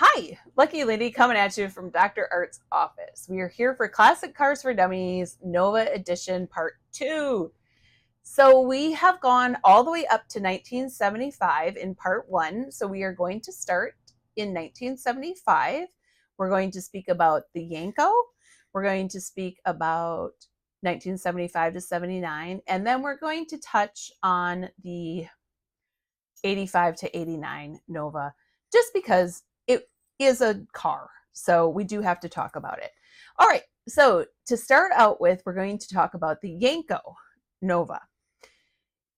Hi, Lucky Lindy coming at you from Dr. Art's office. We are here for Classic Cars for Dummies Nova Edition Part 2. So we have gone all the way up to 1975 in Part 1. So we are going to start in 1975. We're going to speak about the Yenko. We're going to speak about 1975 to 79. And then we're going to touch on the 85 to 89 Nova, just because it is a car. So we do have to talk about it. All right. So to start out with, we're going to talk about the Yenko Nova.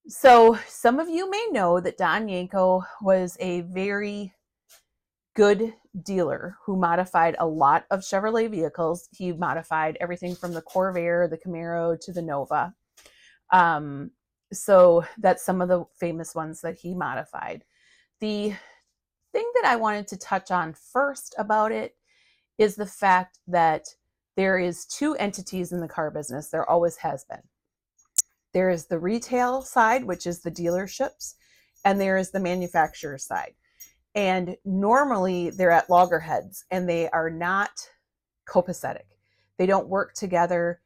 So some of you may know that Don Yenko was a very good dealer who modified a lot of Chevrolet vehicles. He modified everything from the Corvair, the Camaro, to the Nova. So that's some of the famous ones that he modified. The thing that I wanted to touch on first about it is the fact that there is two entities in the car business. There always has been. There is the retail side, which is the dealerships, and there is the manufacturer side. And normally they're at loggerheads and they are not copacetic. They don't work together.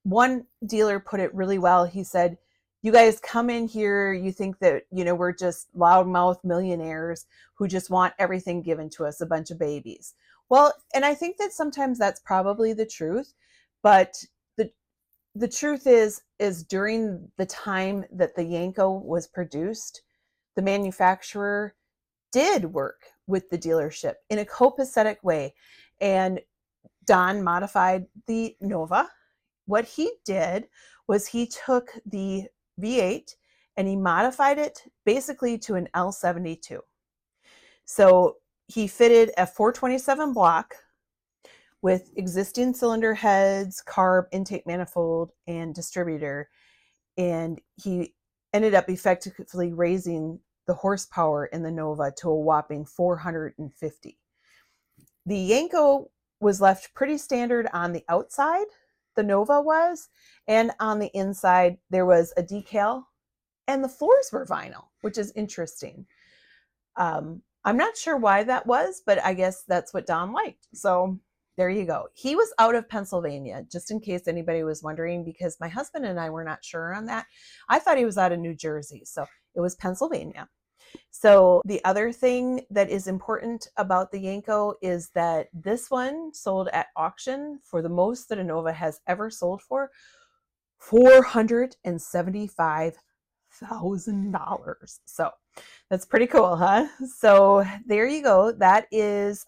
One dealer put it really well. He said, you guys come in here, you think that, we're just loudmouth millionaires who just want everything given to us, a bunch of babies. Well, and I think that sometimes that's probably the truth, but the truth is during the time that the Yenko was produced, the manufacturer did work with the dealership in a copacetic way. And Don modified the Nova. What he did was he took the V8 and he modified it basically to an L72. So he fitted a 427 block with existing cylinder heads, carb, intake manifold, and distributor. And he ended up effectively raising the horsepower in the Nova to a whopping 450. The Yenko was left pretty standard on the outside, the Nova was, and on the inside there was a decal, and the floors were vinyl, which is interesting. I'm not sure why that was, but I guess that's what Don liked. So there you go. He was out of Pennsylvania, just in case anybody was wondering, because my husband and I were not sure on that. I thought he was out of New Jersey, so it was Pennsylvania. So the other thing that is important about the Yenko is that this one sold at auction for the most that a Nova has ever sold for, $475,000. So that's pretty cool, huh? So there you go. That is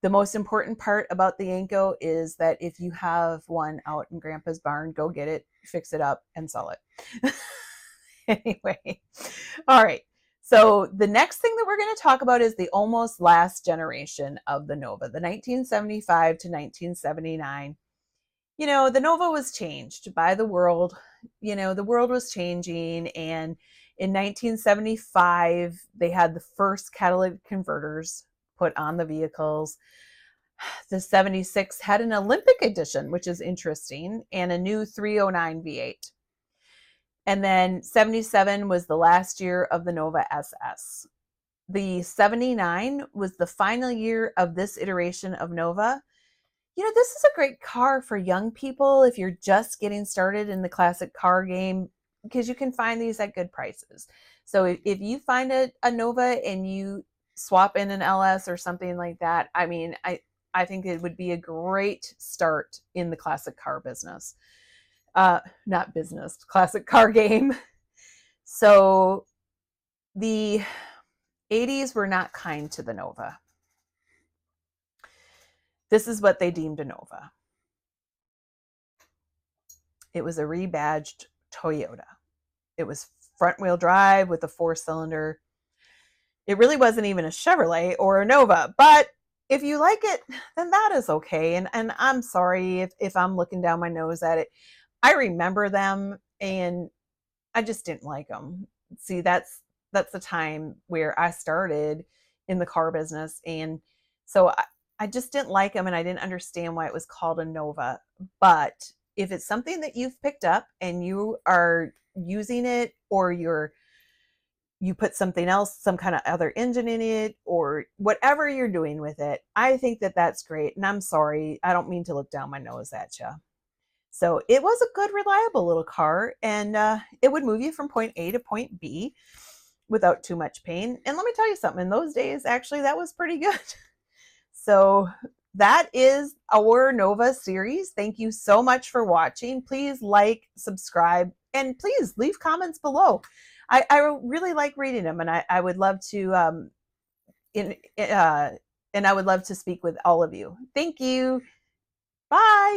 the most important part about the Yenko, is that if you have one out in Grandpa's barn, go get it, fix it up, and sell it. Anyway, all right. So the next thing that we're going to talk about is the almost last generation of the Nova, the 1975 to 1979. The Nova was changed by the world. The world was changing. And in 1975, they had the first catalytic converters put on the vehicles. The 76 had an Olympic edition, which is interesting, and a new 309 V8. And then 77 was the last year of the Nova SS. The 79 was the final year of this iteration of Nova. This is a great car for young people if you're just getting started in the classic car game, because you can find these at good prices. So if you find a Nova and you swap in an LS or something like that, I think it would be a great start in the classic car business. Not business, classic car game. So the 80s were not kind to the Nova. This is what they deemed a Nova. It was a rebadged Toyota. It was front-wheel drive with a 4-cylinder. It really wasn't even a Chevrolet or a Nova, but if you like it, then that is okay. And I'm sorry if I'm looking down my nose at it. I remember them and I just didn't like them. See, that's the time where I started in the car business. And so I just didn't like them, and I didn't understand why it was called a Nova. But if it's something that you've picked up and you are using it, or you're you put something else, some kind of other engine in it, or whatever you're doing with it. I think that that's great. And I'm sorry, I don't mean to look down my nose at you. So it was a good, reliable little car, and it would move you from point A to point B without too much pain. And let me tell you something, in those days, actually, that was pretty good. So that is our Nova series. Thank you so much for watching. Please like, subscribe, and please leave comments below. I really like reading them, and I would love to and I would love to speak with all of you. Thank you. Bye.